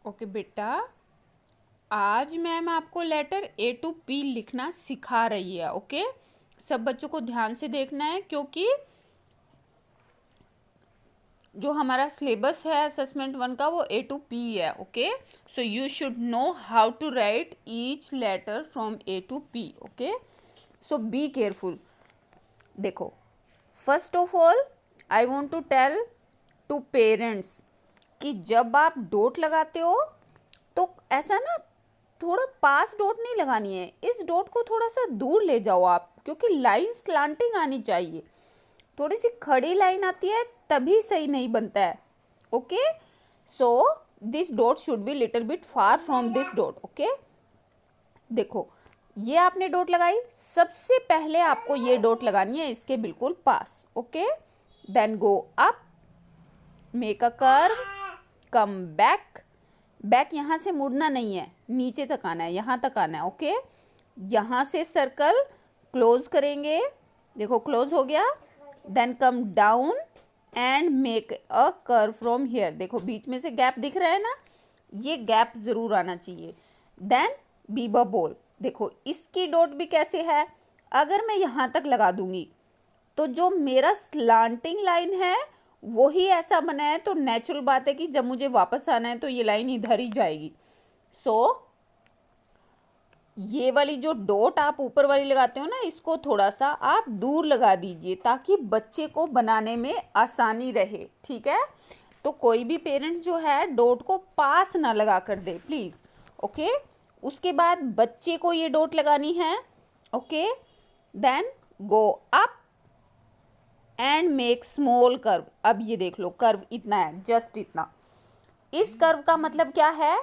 Okay बेटा, आज ma'am आपको लेटर ए टू पी लिखना सिखा रही है। ओके, सब बच्चों को ध्यान से देखना है क्योंकि जो हमारा सिलेबस है असेसमेंट 1 का वो ए टू पी है। Okay, so you should know how to write each letter from A to P. Okay, so be careful. देखो, first of all I want to tell to parents कि जब आप dot लगाते हो तो ऐसा ना थोड़ा पास डॉट नहीं लगानी है, इस डॉट को थोड़ा सा दूर ले जाओ आप, क्योंकि लाइन स्लांटिंग आनी चाहिए। थोड़ी सी खड़ी लाइन आती है तभी सही नहीं बनता है। Okay, so this dot should be little bit far from this dot. Okay, देखो ये आपने डॉट लगाई, सबसे पहले आपको ये डॉट लगानी है इसके बिल्कुल पास। Okay, then go up, make a curve, come back. Back यहाँ से मुड़ना नहीं है, नीचे तक आना है, यहाँ तक आना है। ओके, यहाँ से सर्कल क्लोज करेंगे, देखो क्लोज हो गया। Then come down and make a curve from here. देखो बीच में से गैप दिख रहा है ना, ये गैप जरूर आना चाहिए। देन बीबा बोल। देखो इसकी डॉट भी कैसे है, अगर मैं यहाँ तक लगा दूंगी तो जो मेरा स्लांटिंग लाइन है वही ऐसा बना है, तो नेचुरल बात है कि जब मुझे वापस आना है तो ये लाइन इधर ही जाएगी। सो ये वाली जो डॉट आप ऊपर वाली लगाते हो ना, इसको थोड़ा सा आप दूर लगा दीजिए ताकि बच्चे को बनाने में आसानी रहे। ठीक है, तो कोई भी पेरेंट जो है डॉट को पास ना लगा कर दे प्लीज। ओके, उसके बाद बच्चे को ये डॉट लगानी है। Okay, then go up and make small curve. अब ये देख लो कर्व इतना है, जस्ट इतना। इस कर्व का मतलब क्या है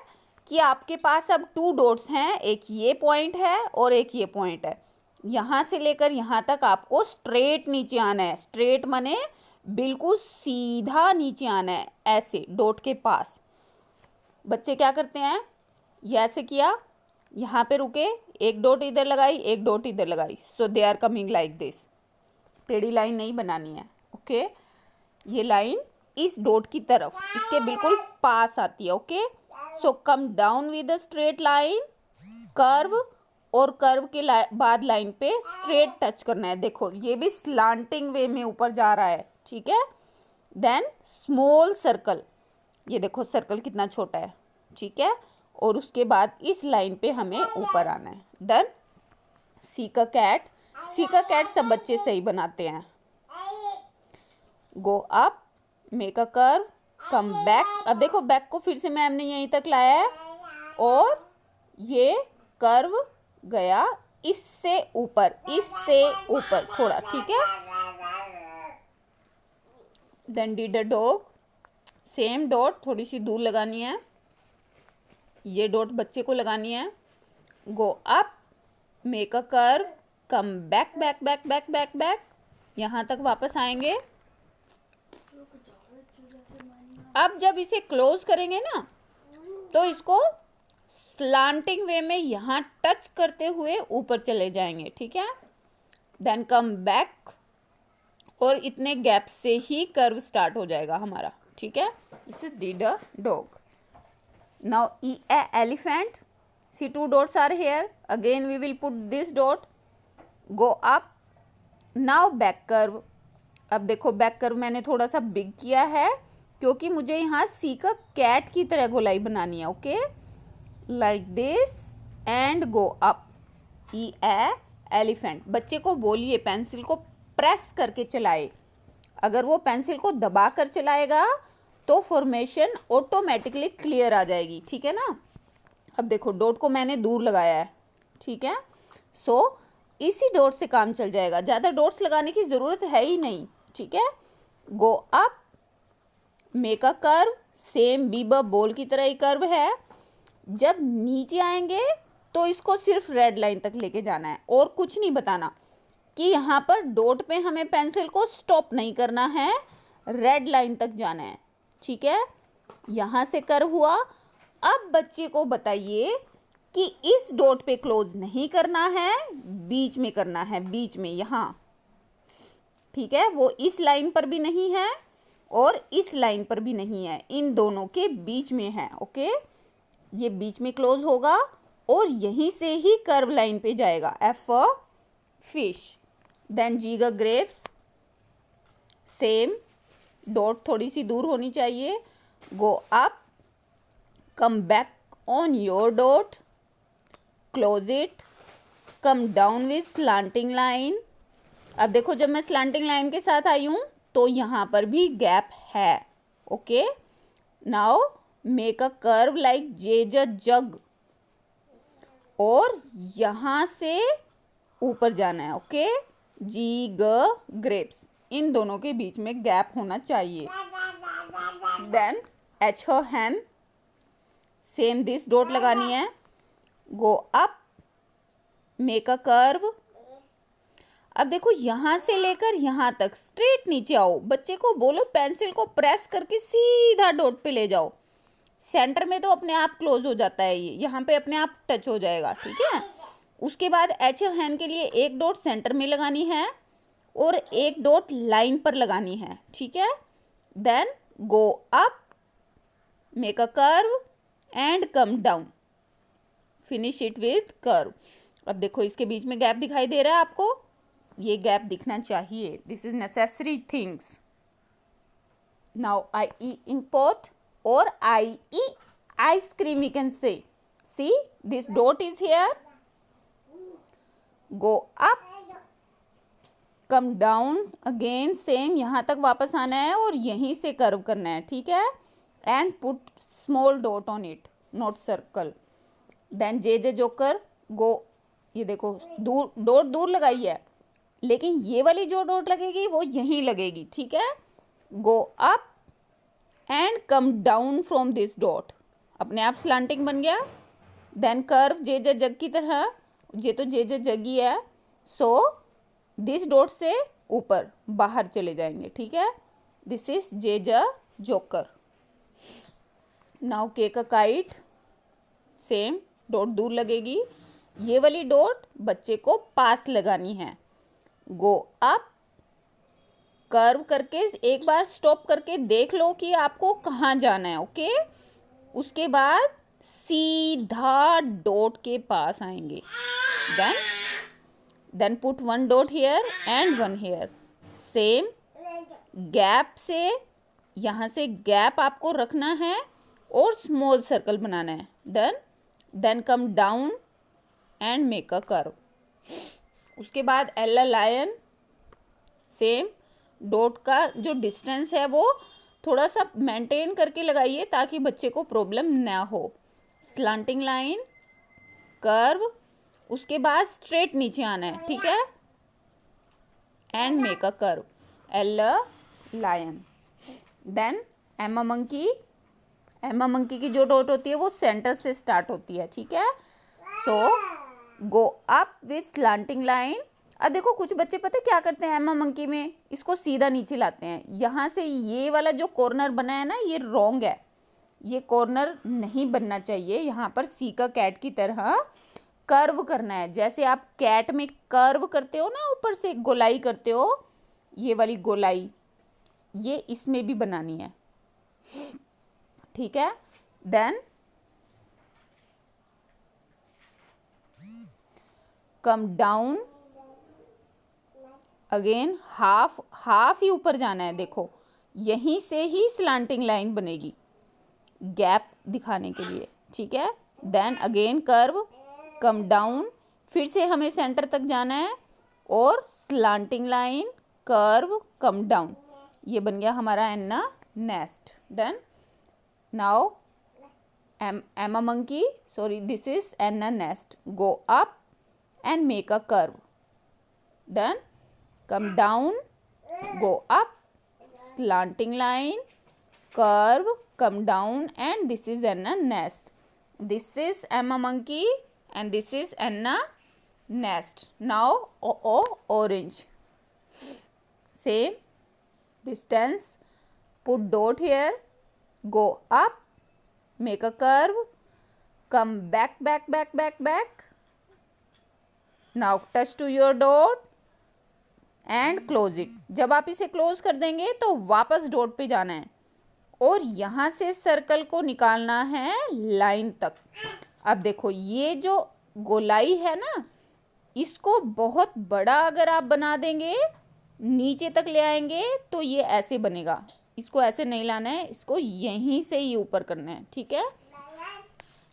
कि आपके पास अब 2 डॉट्स हैं, एक ये पॉइंट है और एक ये पॉइंट है। यहाँ से लेकर यहाँ तक आपको स्ट्रेट नीचे आना है। स्ट्रेट माने बिल्कुल सीधा नीचे आना है, ऐसे डॉट के पास। बच्चे क्या करते हैं, ये ऐसे किया, यहाँ पे रुके, एक डॉट इधर लगाई, एक डॉट इधर लगाई, so they are coming like this. टेढ़ी लाइन नहीं बनानी है। ओके, ये लाइन इस डॉट की तरफ इसके बिल्कुल पास आती है। Okay, so come down with a straight line, curve, और कर्व के बाद लाइन पे स्ट्रेट टच करना है। देखो ये भी स्लांटिंग वे में ऊपर जा रहा है। ठीक है, देन स्मॉल सर्कल, ये देखो सर्कल कितना छोटा है। ठीक है, और उसके बाद इस लाइन पे हमें ऊपर आना है। डन। सी का कैट, सी का कैट सब बच्चे सही बनाते हैं। गो up, make a curve, come back. अब देखो बैक को फिर से मैम ने यहीं तक लाया है और ये कर्व गया इससे ऊपर, इससे ऊपर थोड़ा। ठीक है, then did a dog, same dot थोड़ी सी दूर लगानी है, ये डॉट बच्चे को लगानी है। Go up, make a curve, come back back back back back back, यहाँ तक वापस आएंगे। अब जब इसे क्लोज करेंगे ना तो इसको स्लांटिंग वे में यहाँ टच करते हुए ऊपर चले जाएंगे। ठीक है, देन कम बैक, और इतने गैप से ही कर्व स्टार्ट हो जाएगा हमारा। ठीक है, this is did a dog. Now E a elephant, see 2 dots are here, again we will put this dot, go up, now back curve। अब देखो बैक कर्व मैंने थोड़ा सा बिग किया है क्योंकि मुझे यहाँ सी का कैट की तरह गोलाई बनानी है। Okay, like this and go up. E a elephant. बच्चे को बोलिए पेंसिल को प्रेस करके चलाए, अगर वो पेंसिल को दबा कर चलाएगा तो फॉर्मेशन ऑटोमेटिकली क्लियर आ जाएगी। ठीक है ना। अब देखो डॉट को मैंने दूर लगाया है। ठीक है, सो इसी डॉट से काम चल जाएगा, ज़्यादा डॉट्स लगाने की ज़रूरत है ही नहीं। ठीक है, go up, make a curve, same बीबा बोल की तरह ही कर्व है। जब नीचे आएंगे तो इसको सिर्फ रेड लाइन तक लेके जाना है और कुछ नहीं बताना कि यहाँ पर डॉट पे हमें पेंसिल को स्टॉप नहीं करना है, रेड लाइन तक जाना है। ठीक है, यहाँ से कर्व हुआ। अब बच्चे को बताइए कि इस डॉट पे क्लोज नहीं करना है, बीच में करना है, बीच में यहाँ। ठीक है, वो इस लाइन पर भी नहीं है और इस लाइन पर भी नहीं है, इन दोनों के बीच में है। ओके, ये बीच में क्लोज होगा और यहीं से ही कर्व लाइन पे जाएगा. F for fish. Then G का ग्रेप्स. सेम, डॉट थोड़ी सी दूर होनी चाहिए. Go up, come back on your dot, close it, come down with slanting line. अब देखो जब मैं स्लांटिंग लाइन के साथ आई हूँ तो यहाँ पर भी गैप है. Okay, now make a curve like J jug, और यहाँ से ऊपर जाना है. ओके, जी ग ग्रेप्स, इन दोनों के बीच में गैप होना चाहिए. Then H hen, same this dot लगानी है. Go up, make a curve. अब देखो यहाँ से लेकर यहाँ तक स्ट्रेट नीचे आओ. बच्चे को बोलो पेंसिल को प्रेस करके सीधा डॉट पे ले जाओ. सेंटर में तो अपने आप क्लोज हो जाता है, ये यहाँ पे अपने आप टच हो जाएगा. ठीक है, उसके बाद एच हैंड के लिए एक डॉट सेंटर में लगानी है और एक डॉट लाइन पर लगानी है. ठीक है, then go up, make a curve and come down, finish it with curve. अब देखो इसके बीच में गैप दिखाई दे रहा है आपको, ये गैप दिखना चाहिए. This is necessary things. Now I E in pot or I E ice cream, we can say. See, this dot is here. Go up, come down again, same, यहाँ तक वापस आना है और यहीं से कर्व करना है. ठीक है, and put small dot on it, not circle. Then J joker, go. ये देखो दूर डॉट दूर लगाई है, लेकिन ये वाली जो डॉट लगेगी वो यहीं लगेगी. ठीक है, go up and come down from this dot, अपने आप स्लांटिंग बन गया. देन कर्व जे जग की तरह, ये तो जे जग ही है, सो दिस डॉट से ऊपर बाहर चले जाएंगे. ठीक है, this is J joker. Now cake a kite, same, dot दूर लगेगी. ये वाली डॉट बच्चे को पास लगानी है. गो अप, कर्व करके एक बार स्टॉप करके देख लो कि आपको कहाँ जाना है. ओके, उसके बाद सीधा डॉट के पास आएंगे. Then put one dot here and one here. Same, gap से, यहाँ से गैप आपको रखना है और स्मॉल सर्कल बनाना है. Then come down and make a curve. उसके बाद एल लायन, सेम, डॉट का जो डिस्टेंस है वो थोड़ा सा मेंटेन करके लगाइए ताकि बच्चे को प्रॉब्लम ना हो. स्लांटिंग लाइन, कर्व, उसके बाद स्ट्रेट नीचे आना है. ठीक है, and make a curve. L lion. Then M a monkey. M a monkey की जो डॉट होती है वो सेंटर से स्टार्ट होती है. ठीक है, so go up with slanting line. अब देखो कुछ बच्चे पता क्या करते हैं एमा मंकी में, इसको सीधा नीचे लाते हैं. यहाँ से ये वाला जो कॉर्नर बना है ना, ये रॉन्ग है. ये कॉर्नर नहीं बनना चाहिए. यहाँ पर सी का कैट की तरह कर्व करना है. जैसे आप कैट में कर्व करते हो ना, ऊपर से गोलाई करते हो, ये वाली गोलाई ये इसमें भी बनानी है. ठीक है, then come down again, half ही ऊपर जाना है. देखो यहीं से ही स्लांटिंग लाइन बनेगी गैप दिखाने के लिए. ठीक है, then again curve, come down, फिर से हमें सेंटर तक जाना है और slanting line, curve, come down. ये बन गया हमारा N nest. Done. Now M a monkey, sorry this is N nest. Go up and make a curve. Done. Come down, go up, slanting line, curve, come down, and this is Anna nest. This is Emma monkey and this is Anna nest. Now orange. Same distance, put dot here, go up, make a curve, come back. Now touch to your dot and close it. जब आप इसे close कर देंगे तो वापस dot पे जाना है. और यहाँ से सर्कल को निकालना है लाइन तक। अब देखो ये जो गोलाई है ना, इसको बहुत बड़ा अगर आप बना देंगे, नीचे तक ले आएंगे तो ये ऐसे बनेगा। इसको ऐसे नहीं लाना है, इसको यहीं से ही ऊपर करना है, ठीक है।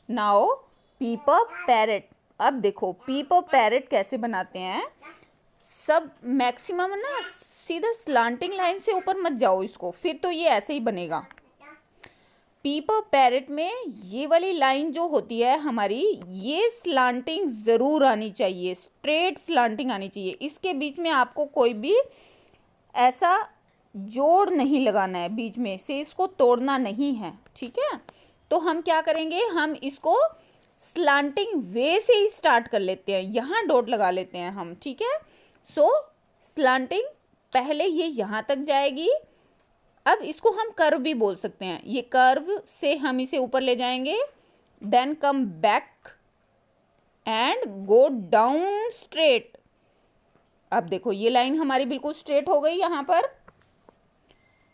नाउ पीपर पैरेट। अब देखो पीपर पैरेट कैसे बनाते हैं। सब मैक्सिमम ना सीधा स्लांटिंग लाइन से ऊपर मत जाओ इसको, फिर तो ये ऐसे ही बनेगा। पीपर पैरेट में ये वाली लाइन जो होती है हमारी, ये स्लांटिंग ज़रूर आनी चाहिए, स्ट्रेट स्लांटिंग आनी चाहिए। इसके बीच में आपको कोई भी ऐसा जोड़ नहीं लगाना है, बीच में से इसको तोड़ना नहीं है, ठीक है। तो हम क्या करेंगे, हम इसको स्लांटिंग वे से ही स्टार्ट कर लेते हैं, यहाँ डॉट लगा लेते हैं हम, ठीक है। सो स्लांटिंग पहले ये यहाँ तक जाएगी। अब इसको हम कर्व भी बोल सकते हैं। ये कर्व से हम इसे ऊपर ले जाएंगे, then come back and go down straight. अब देखो ये लाइन हमारी बिल्कुल स्ट्रेट हो गई यहाँ पर।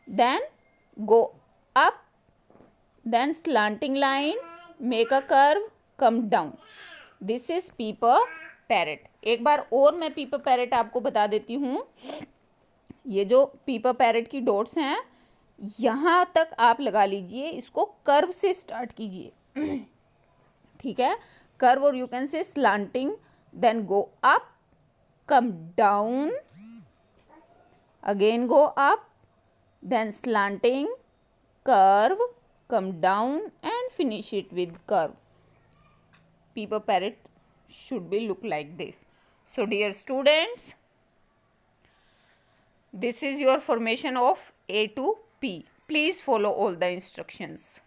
Then go up, then slanting line, make a curve, come down. This is P P parrot. एक बार और मैं पीपर पैरेट आपको बता देती हूँ। ये जो पीपर पैरेट की डॉट्स हैं, यहाँ तक आप लगा लीजिए, इसको कर्व से स्टार्ट कीजिए, ठीक है। कर्व, और you can say slanting, then go up, come down, again go up, then slanting, curve, come down and finish it with curve. Paper parrot should be look like this. So dear students, this is your formation of A to P. Please follow all the instructions.